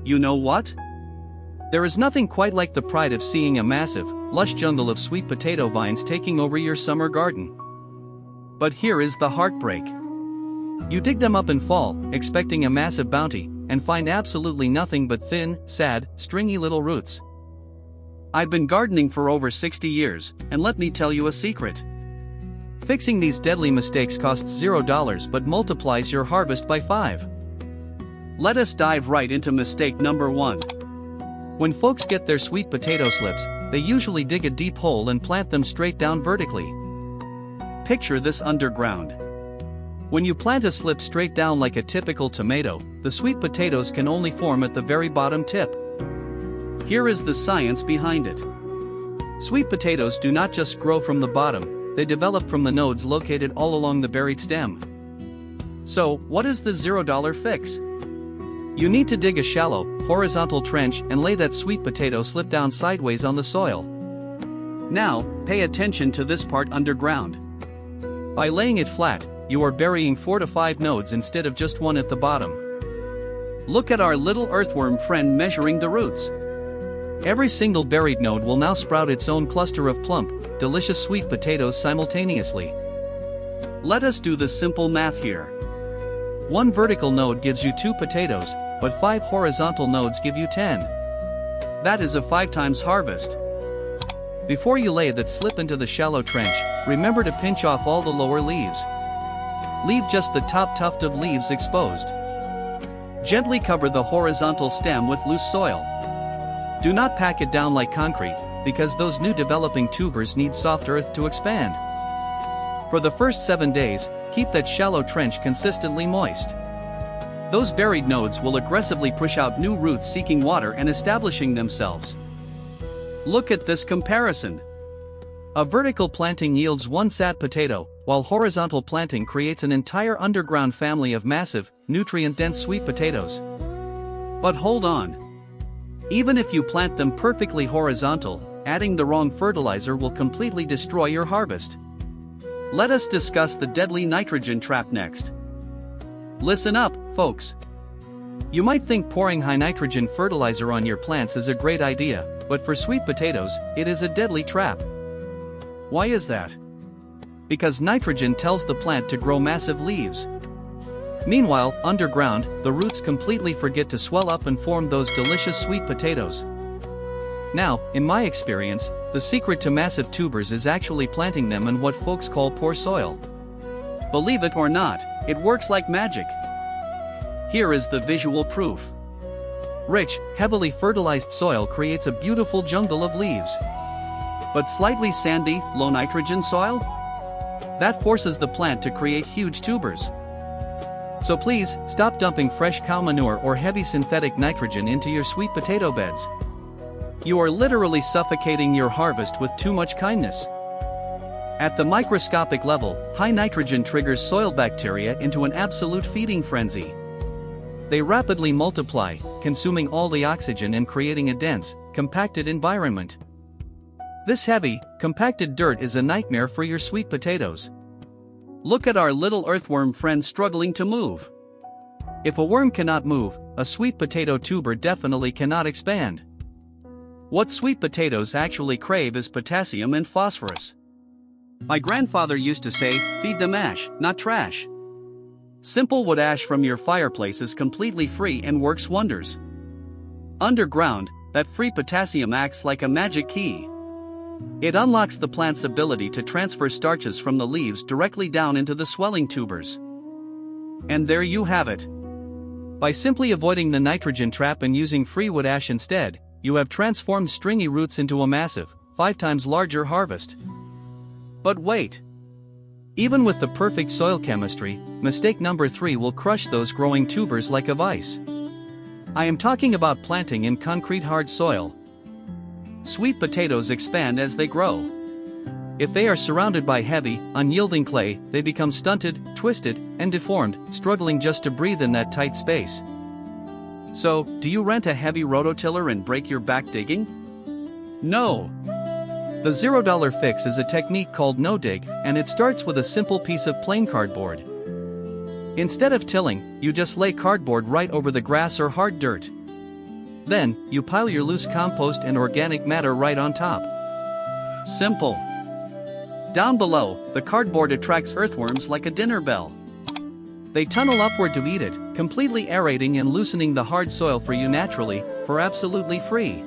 You know what? There is nothing quite like the pride of seeing a massive, lush jungle of sweet potato vines taking over your summer garden. But here is the heartbreak. You dig them up in fall, expecting a massive bounty, and find absolutely nothing but thin, sad, stringy little roots. I've been gardening for over 60 years, and let me tell you a secret. Fixing these deadly mistakes costs $0 but multiplies your harvest by 5. Let us dive right into mistake number 1. When folks get their sweet potato slips, they usually dig a deep hole and plant them straight down vertically. Picture this underground. When you plant a slip straight down like a typical tomato, the sweet potatoes can only form at the very bottom tip. Here is the science behind it. Sweet potatoes do not just grow from the bottom, they develop from the nodes located all along the buried stem. So, what is the $0 fix? You need to dig a shallow, horizontal trench and lay that sweet potato slip down sideways on the soil. Now, pay attention to this part underground. By laying it flat, you are burying 4 to 5 nodes instead of just one at the bottom. Look at our little earthworm friend measuring the roots. Every single buried node will now sprout its own cluster of plump, delicious sweet potatoes simultaneously. Let us do the simple math here. 1 vertical node gives you 2 potatoes, but 5 horizontal nodes give you 10. That is a 5 times harvest. Before you lay that slip into the shallow trench, remember to pinch off all the lower leaves. Leave just the top tuft of leaves exposed. Gently cover the horizontal stem with loose soil. Do not pack it down like concrete, because those new developing tubers need soft earth to expand. For the first 7 days, keep that shallow trench consistently moist. Those buried nodes will aggressively push out new roots seeking water and establishing themselves. Look at this comparison. A vertical planting yields 1 sad potato, while horizontal planting creates an entire underground family of massive, nutrient-dense sweet potatoes. But hold on. Even if you plant them perfectly horizontal, adding the wrong fertilizer will completely destroy your harvest. Let us discuss the deadly nitrogen trap next. Listen up, folks. You might think pouring high nitrogen fertilizer on your plants is a great idea, but for sweet potatoes, it is a deadly trap. Why is that? Because nitrogen tells the plant to grow massive leaves. Meanwhile, underground, the roots completely forget to swell up and form those delicious sweet potatoes. Now, in my experience, the secret to massive tubers is actually planting them in what folks call poor soil. Believe it or not, it works like magic. Here is the visual proof. Rich, heavily fertilized soil creates a beautiful jungle of leaves. But slightly sandy, low nitrogen soil? That forces the plant to create huge tubers. So please, stop dumping fresh cow manure or heavy synthetic nitrogen into your sweet potato beds. You are literally suffocating your harvest with too much kindness. At the microscopic level, high nitrogen triggers soil bacteria into an absolute feeding frenzy. They rapidly multiply, consuming all the oxygen and creating a dense, compacted environment. This heavy, compacted dirt is a nightmare for your sweet potatoes. Look at our little earthworm friend struggling to move. If a worm cannot move, a sweet potato tuber definitely cannot expand. What sweet potatoes actually crave is potassium and phosphorus. My grandfather used to say, feed them ash, not trash. Simple wood ash from your fireplace is completely free and works wonders. Underground, that free potassium acts like a magic key. It unlocks the plant's ability to transfer starches from the leaves directly down into the swelling tubers. And there you have it. By simply avoiding the nitrogen trap and using free wood ash instead, you have transformed stringy roots into a massive, 5 times larger harvest. But wait! Even with the perfect soil chemistry, mistake number 3 will crush those growing tubers like a vice. I am talking about planting in concrete hard soil. Sweet potatoes expand as they grow. If they are surrounded by heavy, unyielding clay, they become stunted, twisted, and deformed, struggling just to breathe in that tight space. So, do you rent a heavy rototiller and break your back digging? No! The $0 fix is a technique called no-dig, and it starts with a simple piece of plain cardboard. Instead of tilling, you just lay cardboard right over the grass or hard dirt. Then, you pile your loose compost and organic matter right on top. Simple. Down below, the cardboard attracts earthworms like a dinner bell. They tunnel upward to eat it, completely aerating and loosening the hard soil for you naturally, for absolutely free.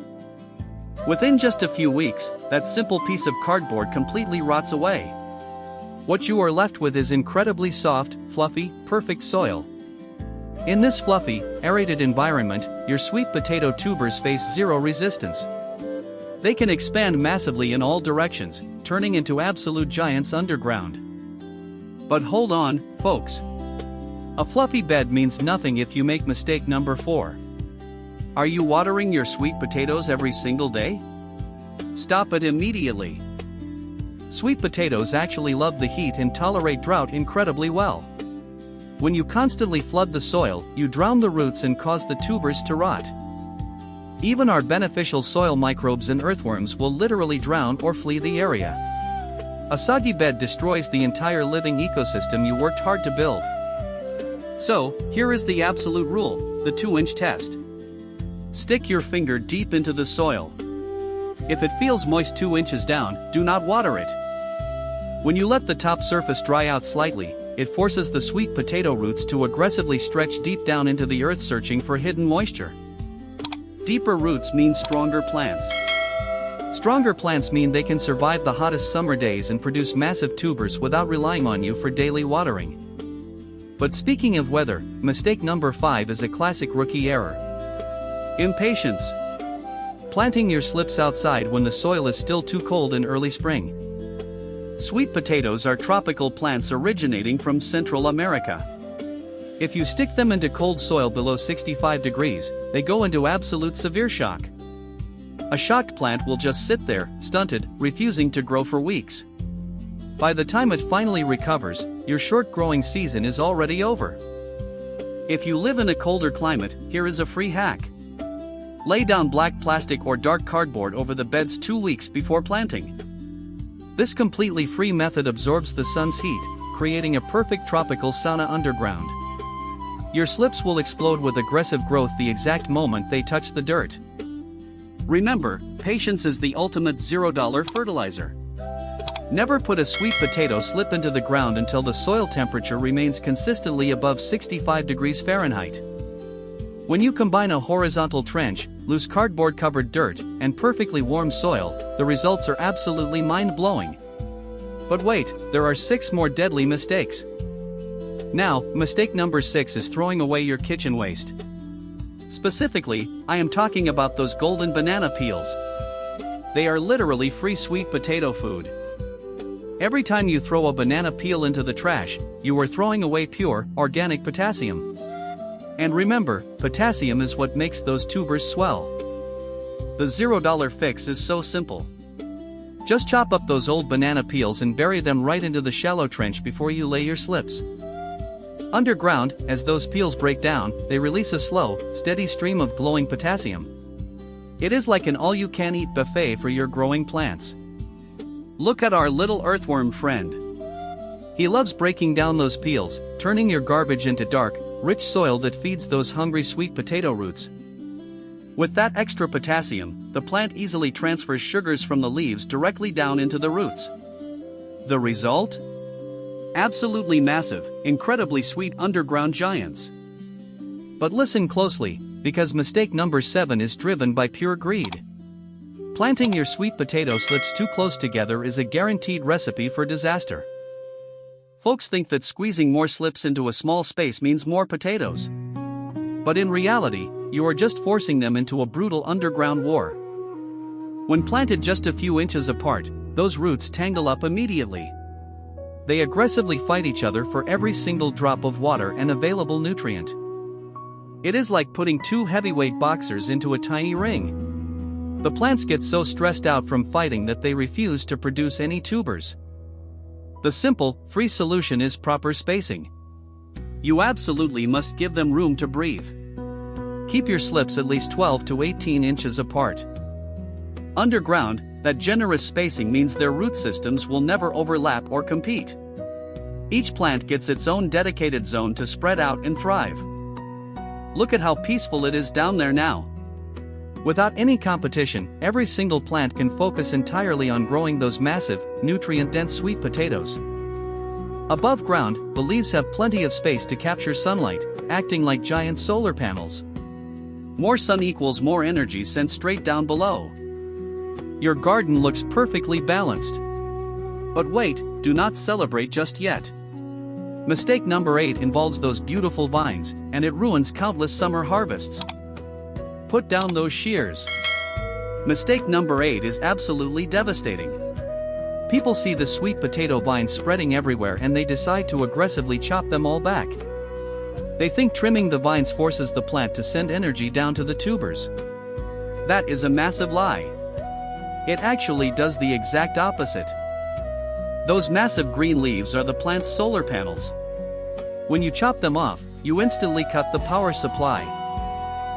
Within just a few weeks, that simple piece of cardboard completely rots away. What you are left with is incredibly soft, fluffy, perfect soil. In this fluffy, aerated environment, your sweet potato tubers face zero resistance. They can expand massively in all directions, turning into absolute giants underground. But hold on, folks. A fluffy bed means nothing if you make mistake number 4. Are you watering your sweet potatoes every single day? Stop it immediately. Sweet potatoes actually love the heat and tolerate drought incredibly well. When you constantly flood the soil, you drown the roots and cause the tubers to rot. Even our beneficial soil microbes and earthworms will literally drown or flee the area. A soggy bed destroys the entire living ecosystem you worked hard to build. So, here is the absolute rule, the 2-inch test. Stick your finger deep into the soil. If it feels moist 2 inches down, do not water it. When you let the top surface dry out slightly, it forces the sweet potato roots to aggressively stretch deep down into the earth searching for hidden moisture. Deeper roots mean stronger plants. Stronger plants mean they can survive the hottest summer days and produce massive tubers without relying on you for daily watering. But speaking of weather, mistake number 5 is a classic rookie error. Impatience. Planting your slips outside when the soil is still too cold in early spring. Sweet potatoes are tropical plants originating from Central America. If you stick them into cold soil below 65 degrees, they go into absolute severe shock. A shocked plant will just sit there, stunted, refusing to grow for weeks. By the time it finally recovers, your short growing season is already over. If you live in a colder climate, here is a free hack. Lay down black plastic or dark cardboard over the beds 2 weeks before planting. This completely free method absorbs the sun's heat, creating a perfect tropical sauna underground. Your slips will explode with aggressive growth the exact moment they touch the dirt. Remember, patience is the ultimate $0 fertilizer. Never put a sweet potato slip into the ground until the soil temperature remains consistently above 65 degrees Fahrenheit. When you combine a horizontal trench, loose cardboard-covered dirt, and perfectly warm soil, the results are absolutely mind-blowing. But wait, there are 6 more deadly mistakes. Now, mistake number 6 is throwing away your kitchen waste. Specifically, I am talking about those golden banana peels. They are literally free sweet potato food. Every time you throw a banana peel into the trash, you are throwing away pure, organic potassium. And remember, potassium is what makes those tubers swell. The $0 fix is so simple. Just chop up those old banana peels and bury them right into the shallow trench before you lay your slips. Underground, as those peels break down, they release a slow, steady stream of glowing potassium. It is like an all-you-can-eat buffet for your growing plants. Look at our little earthworm friend. He loves breaking down those peels, turning your garbage into dark, rich soil that feeds those hungry sweet potato roots. With that extra potassium, the plant easily transfers sugars from the leaves directly down into the roots. The result? Absolutely massive, incredibly sweet underground giants. But listen closely, because mistake number 7 is driven by pure greed. Planting your sweet potato slips too close together is a guaranteed recipe for disaster. Folks think that squeezing more slips into a small space means more potatoes. But in reality, you are just forcing them into a brutal underground war. When planted just a few inches apart, those roots tangle up immediately. They aggressively fight each other for every single drop of water and available nutrient. It is like putting 2 heavyweight boxers into a tiny ring. The plants get so stressed out from fighting that they refuse to produce any tubers. The simple, free solution is proper spacing. You absolutely must give them room to breathe. Keep your slips at least 12 to 18 inches apart. Underground, that generous spacing means their root systems will never overlap or compete. Each plant gets its own dedicated zone to spread out and thrive. Look at how peaceful it is down there now. Without any competition, every single plant can focus entirely on growing those massive, nutrient-dense sweet potatoes. Above ground, the leaves have plenty of space to capture sunlight, acting like giant solar panels. More sun equals more energy sent straight down below. Your garden looks perfectly balanced. But wait, do not celebrate just yet. Mistake number 8 involves those beautiful vines, and it ruins countless summer harvests. Put down those shears. Mistake number 8 is absolutely devastating. People see the sweet potato vines spreading everywhere and they decide to aggressively chop them all back. They think trimming the vines forces the plant to send energy down to the tubers. That is a massive lie. It actually does the exact opposite. Those massive green leaves are the plant's solar panels. When you chop them off, you instantly cut the power supply.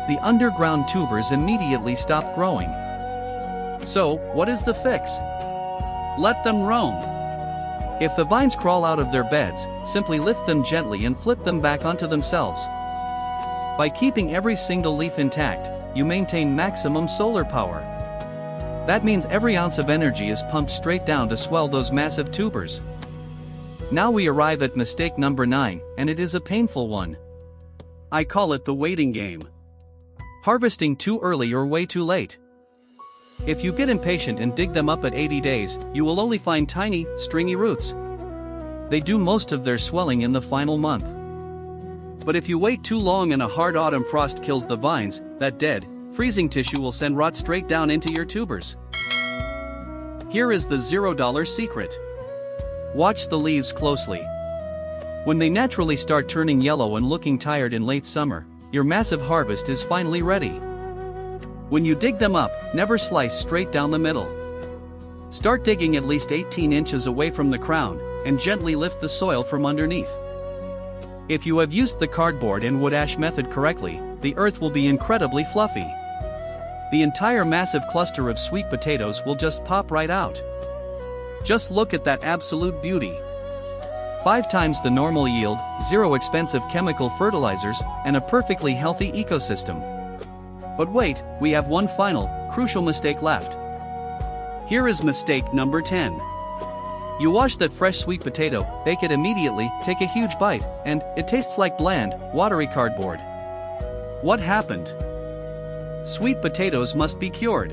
The underground tubers immediately stop growing. So, what is the fix? Let them roam. If the vines crawl out of their beds, simply lift them gently and flip them back onto themselves. By keeping every single leaf intact, you maintain maximum solar power. That means every ounce of energy is pumped straight down to swell those massive tubers. Now we arrive at mistake number 9, and it is a painful one. I call it the waiting game. Harvesting too early or way too late. If you get impatient and dig them up at 80 days, you will only find tiny, stringy roots. They do most of their swelling in the final month. But if you wait too long and a hard autumn frost kills the vines, that dead, freezing tissue will send rot straight down into your tubers. Here is the $0 secret. Watch the leaves closely. When they naturally start turning yellow and looking tired in late summer, your massive harvest is finally ready. When you dig them up, never slice straight down the middle. Start digging at least 18 inches away from the crown, and gently lift the soil from underneath. If you have used the cardboard and wood ash method correctly, the earth will be incredibly fluffy. The entire massive cluster of sweet potatoes will just pop right out. Just look at that absolute beauty. 5 times the normal yield, 0 expensive chemical fertilizers, and a perfectly healthy ecosystem. But wait, we have one final, crucial mistake left. Here is mistake number 10. You wash that fresh sweet potato, bake it immediately, take a huge bite, and it tastes like bland, watery cardboard. What happened? Sweet potatoes must be cured.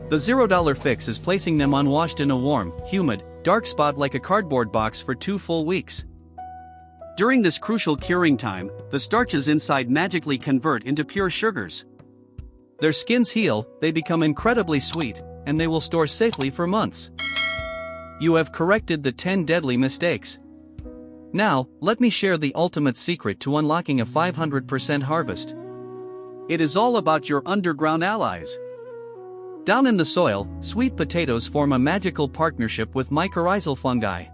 The $0 fix is placing them unwashed in a warm, humid, dark spot like a cardboard box for 2 full weeks. During this crucial curing time, the starches inside magically convert into pure sugars. Their skins heal, they become incredibly sweet, and they will store safely for months. You have corrected the 10 deadly mistakes. Now, let me share the ultimate secret to unlocking a 500% harvest. It is all about your underground allies. Down in the soil, sweet potatoes form a magical partnership with mycorrhizal fungi.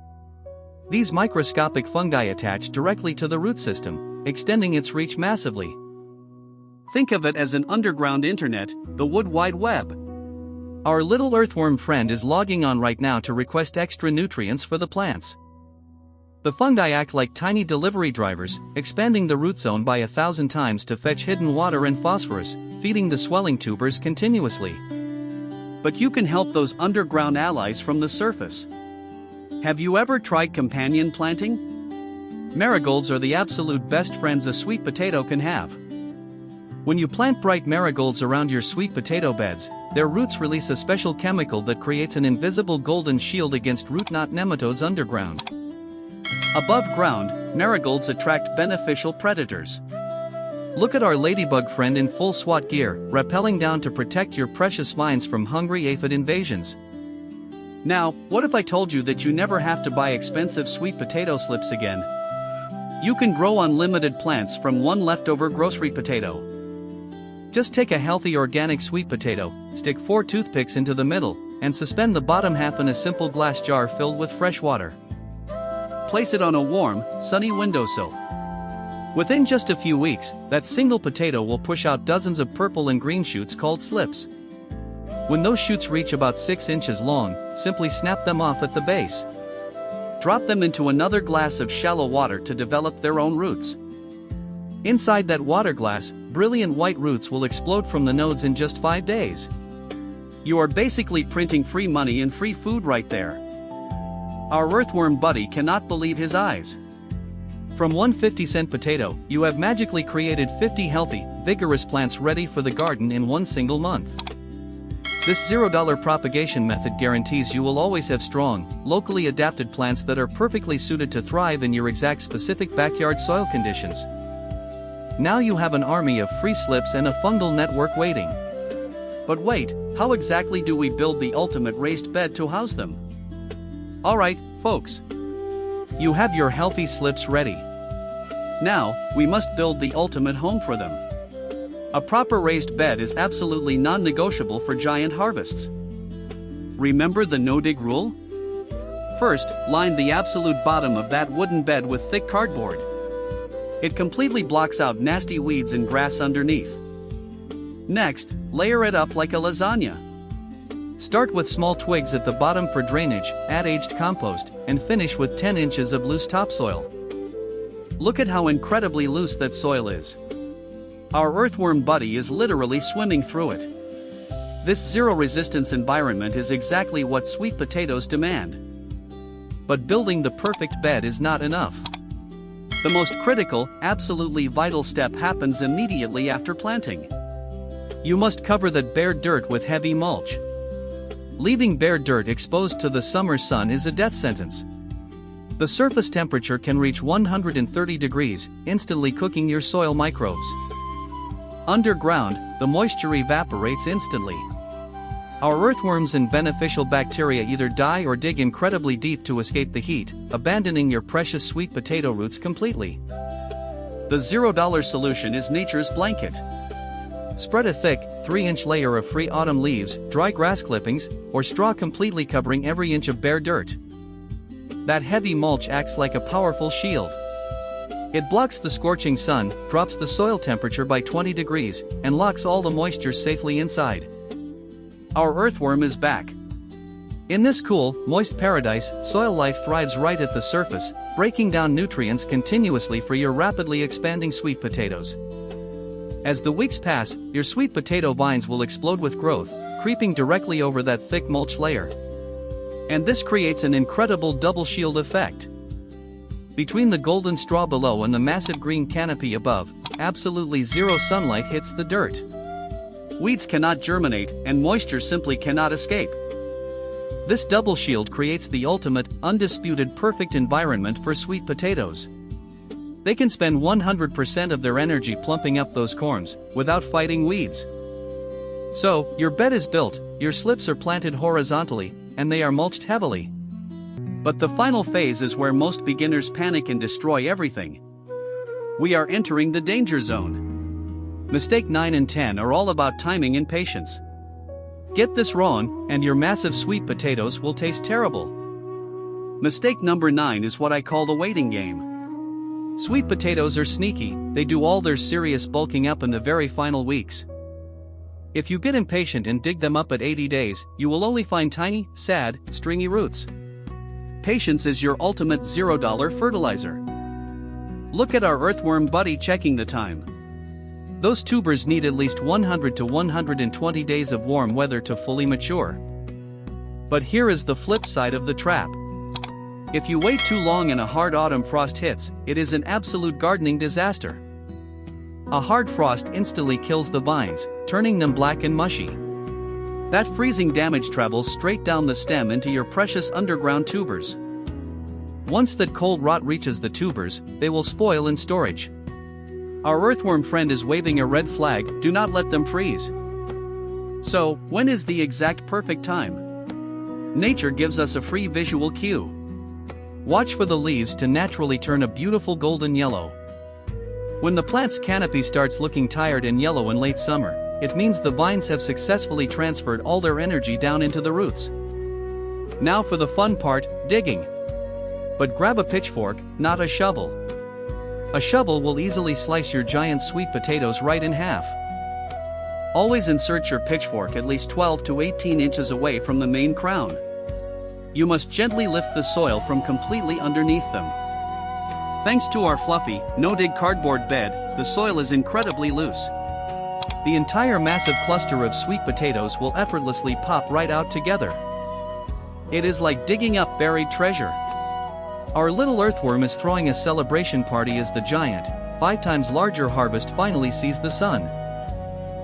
These microscopic fungi attach directly to the root system, extending its reach massively. Think of it as an underground internet, the Wood Wide Web. Our little earthworm friend is logging on right now to request extra nutrients for the plants. The fungi act like tiny delivery drivers, expanding the root zone by 1,000 times to fetch hidden water and phosphorus, feeding the swelling tubers continuously. But you can help those underground allies from the surface. Have you ever tried companion planting? Marigolds are the absolute best friends a sweet potato can have. When you plant bright marigolds around your sweet potato beds, their roots release a special chemical that creates an invisible golden shield against root knot nematodes underground. Above ground, marigolds attract beneficial predators. Look at our ladybug friend in full SWAT gear, rappelling down to protect your precious vines from hungry aphid invasions. Now, what if I told you that you never have to buy expensive sweet potato slips again? You can grow unlimited plants from one leftover grocery potato. Just take a healthy organic sweet potato, stick 4 toothpicks into the middle, and suspend the bottom half in a simple glass jar filled with fresh water. Place it on a warm, sunny windowsill. Within just a few weeks, that single potato will push out dozens of purple and green shoots called slips. When those shoots reach about 6 inches long, simply snap them off at the base. Drop them into another glass of shallow water to develop their own roots. Inside that water glass, brilliant white roots will explode from the nodes in just 5 days. You are basically printing free money and free food right there. Our earthworm buddy cannot believe his eyes. From one 50-cent potato, you have magically created 50 healthy, vigorous plants ready for the garden in one single month. This $0 propagation method guarantees you will always have strong, locally adapted plants that are perfectly suited to thrive in your exact specific backyard soil conditions. Now you have an army of free slips and a fungal network waiting. But wait, how exactly do we build the ultimate raised bed to house them? Alright, folks. You have your healthy slips ready. Now, we must build the ultimate home for them. A proper raised bed is absolutely non-negotiable for giant harvests. Remember the no-dig rule? First, line the absolute bottom of that wooden bed with thick cardboard. It completely blocks out nasty weeds and grass underneath. Next, layer it up like a lasagna. Start with small twigs at the bottom for drainage, add aged compost, and finish with 10 inches of loose topsoil. Look at how incredibly loose that soil is. Our earthworm buddy is literally swimming through it. This zero-resistance environment is exactly what sweet potatoes demand. But building the perfect bed is not enough. The most critical, absolutely vital step happens immediately after planting. You must cover that bare dirt with heavy mulch. Leaving bare dirt exposed to the summer sun is a death sentence. The surface temperature can reach 130 degrees, instantly cooking your soil microbes. Underground, the moisture evaporates instantly. Our earthworms and beneficial bacteria either die or dig incredibly deep to escape the heat, abandoning your precious sweet potato roots completely. The $0 solution is nature's blanket. Spread a thick, 3-inch layer of free autumn leaves, dry grass clippings, or straw completely covering every inch of bare dirt. That heavy mulch acts like a powerful shield. It blocks the scorching sun, drops the soil temperature by 20 degrees, and locks all the moisture safely inside. Our earthworm is back. In this cool, moist paradise, soil life thrives right at the surface, breaking down nutrients continuously for your rapidly expanding sweet potatoes. As the weeks pass, your sweet potato vines will explode with growth, creeping directly over that thick mulch layer. And this creates an incredible double shield effect. Between the golden straw below and the massive green canopy above, absolutely zero sunlight hits the dirt. Weeds cannot germinate, and moisture simply cannot escape. This double shield creates the ultimate, undisputed perfect environment for sweet potatoes. They can spend 100% of their energy plumping up those corms, without fighting weeds. So, your bed is built, your slips are planted horizontally, and they are mulched heavily. But the final phase is where most beginners panic and destroy everything. We are entering the danger zone. Mistake 9 and 10 are all about timing and patience. Get this wrong, and your massive sweet potatoes will taste terrible. Mistake number 9 is what I call the waiting game. Sweet potatoes are sneaky, they do all their serious bulking up in the very final weeks. If you get impatient and dig them up at 80 days, you will only find tiny, sad, stringy roots. Patience is your ultimate $0 fertilizer. Look at our earthworm buddy checking the time. Those tubers need at least 100 to 120 days of warm weather to fully mature. But here is the flip side of the trap. If you wait too long and a hard autumn frost hits, it is an absolute gardening disaster. A hard frost instantly kills the vines, turning them black and mushy. That freezing damage travels straight down the stem into your precious underground tubers. Once that cold rot reaches the tubers, they will spoil in storage. Our earthworm friend is waving a red flag, do not let them freeze. So, when is the exact perfect time? Nature gives us a free visual cue. Watch for the leaves to naturally turn a beautiful golden yellow. When the plant's canopy starts looking tired and yellow in late summer, it means the vines have successfully transferred all their energy down into the roots. Now for the fun part, digging. But grab a pitchfork, not a shovel. A shovel will easily slice your giant sweet potatoes right in half. Always insert your pitchfork at least 12 to 18 inches away from the main crown. You must gently lift the soil from completely underneath them. Thanks to our fluffy, no-dig cardboard bed, the soil is incredibly loose. the entire massive cluster of sweet potatoes will effortlessly pop right out together. It is like digging up buried treasure. Our little earthworm is throwing a celebration party as the giant, 5 times larger harvest finally sees the sun.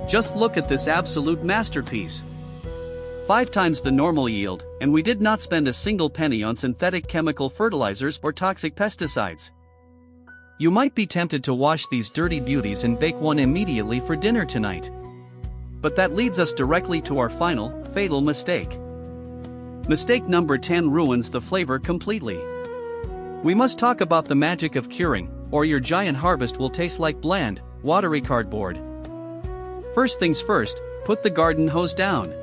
Just look at this absolute masterpiece. 5 times the normal yield, and we did not spend a single penny on synthetic chemical fertilizers or toxic pesticides. You might be tempted to wash these dirty beauties and bake one immediately for dinner tonight. But that leads us directly to our final, fatal mistake. Mistake number 10 ruins the flavor completely. We must talk about the magic of curing, or your giant harvest will taste like bland, watery cardboard. First things first, put the garden hose down.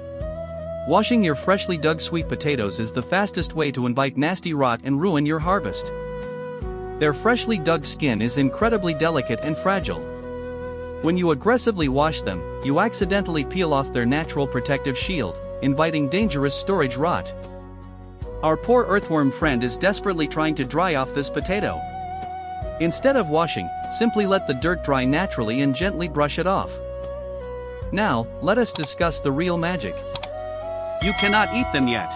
Washing your freshly dug sweet potatoes is the fastest way to invite nasty rot and ruin your harvest. Their freshly dug skin is incredibly delicate and fragile. When you aggressively wash them, you accidentally peel off their natural protective shield, inviting dangerous storage rot. Our poor earthworm friend is desperately trying to dry off this potato. Instead of washing, simply let the dirt dry naturally and gently brush it off. Now, let us discuss the real magic. You cannot eat them yet.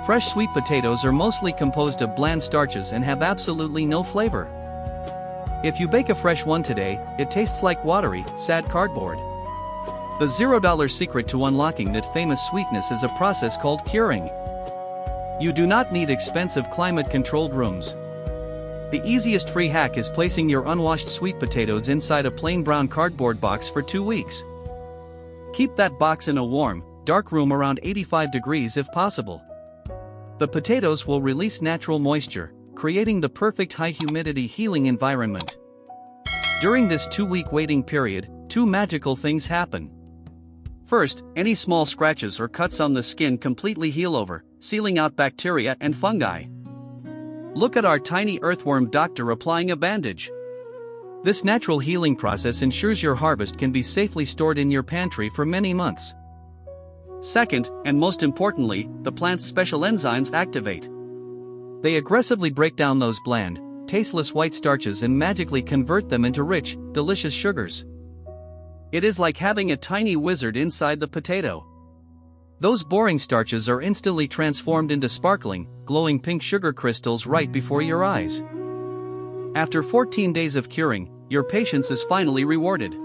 Fresh sweet potatoes are mostly composed of bland starches and have absolutely no flavor. If you bake a fresh one today, it tastes like watery, sad cardboard. The $0 secret to unlocking that famous sweetness is a process called curing. You do not need expensive climate-controlled rooms. The easiest free hack is placing your unwashed sweet potatoes inside a plain brown cardboard box for 2 weeks. Keep that box in a warm, dark room around 85 degrees if possible. The potatoes will release natural moisture, creating the perfect high-humidity healing environment. During this 2-week waiting period, 2 magical things happen. First, any small scratches or cuts on the skin completely heal over, sealing out bacteria and fungi. Look at our tiny earthworm doctor applying a bandage. This natural healing process ensures your harvest can be safely stored in your pantry for many months. Second, and most importantly, the plant's special enzymes activate. They aggressively break down those bland, tasteless white starches and magically convert them into rich, delicious sugars. It is like having a tiny wizard inside the potato. Those boring starches are instantly transformed into sparkling, glowing pink sugar crystals right before your eyes. After 14 days of curing, your patience is finally rewarded.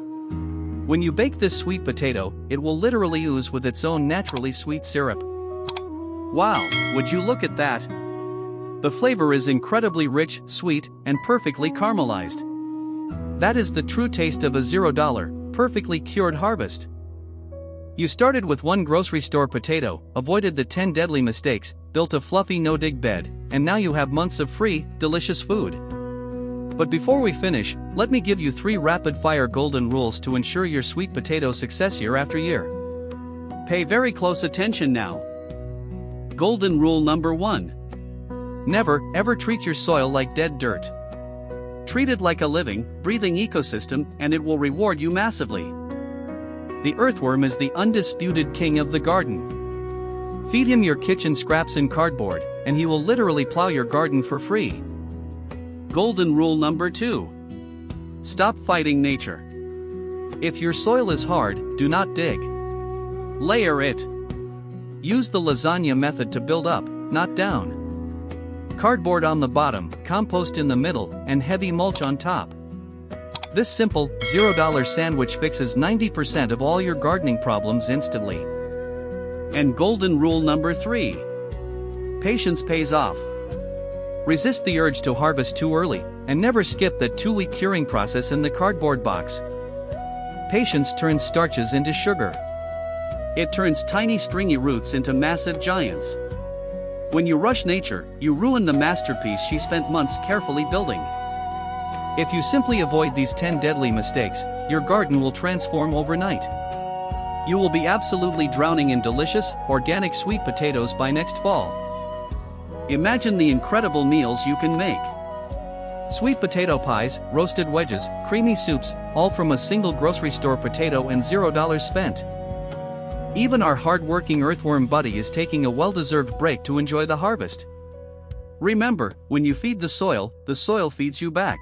When you bake this sweet potato, it will literally ooze with its own naturally sweet syrup. Wow, would you look at that? The flavor is incredibly rich, sweet, and perfectly caramelized. That is the true taste of a $0, perfectly cured harvest. You started with one grocery store potato, avoided the 10 deadly mistakes, built a fluffy no-dig bed, and now you have months of free, delicious food. But before we finish, let me give you 3 rapid-fire golden rules to ensure your sweet potato success year after year. Pay very close attention now. Golden rule number 1. Never, ever treat your soil like dead dirt. Treat it like a living, breathing ecosystem, and it will reward you massively. The earthworm is the undisputed king of the garden. Feed him your kitchen scraps and cardboard, and he will literally plow your garden for free. Golden rule number 2. Stop fighting nature. If your soil is hard, do not dig. Layer it. Use the lasagna method to build up, not down. Cardboard on the bottom, compost in the middle, and heavy mulch on top. This simple, $0 sandwich fixes 90% of all your gardening problems instantly. And golden rule number 3. Patience pays off. Resist the urge to harvest too early, and never skip that 2-week curing process in the cardboard box. Patience turns starches into sugar. It turns tiny stringy roots into massive giants. When you rush nature, you ruin the masterpiece she spent months carefully building. If you simply avoid these 10 deadly mistakes, your garden will transform overnight. You will be absolutely drowning in delicious, organic sweet potatoes by next fall. Imagine the incredible meals you can make. Sweet potato pies, roasted wedges, creamy soups, all from a single grocery store potato and $0 spent. Even our hard-working earthworm buddy is taking a well-deserved break to enjoy the harvest. Remember, when you feed the soil feeds you back.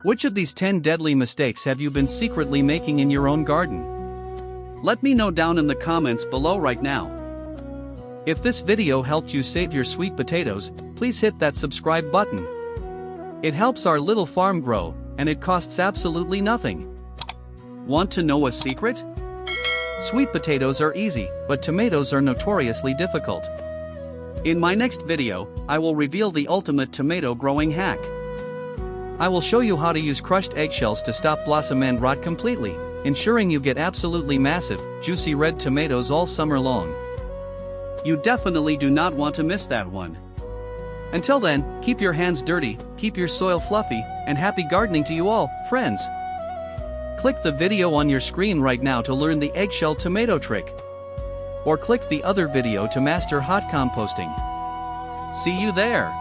Which of these 10 deadly mistakes have you been secretly making in your own garden? Let me know down in the comments below right now. If this video helped you save your sweet potatoes, please hit that subscribe button. It helps our little farm grow, and it costs absolutely nothing. Want to know a secret? Sweet potatoes are easy, but tomatoes are notoriously difficult. In my next video, I will reveal the ultimate tomato growing hack. I will show you how to use crushed eggshells to stop blossom end rot completely, ensuring you get absolutely massive, juicy red tomatoes all summer long. You definitely do not want to miss that one. Until then, keep your hands dirty, keep your soil fluffy, and happy gardening to you all, friends. Click the video on your screen right now to learn the eggshell tomato trick. Or click the other video to master hot composting. See you there.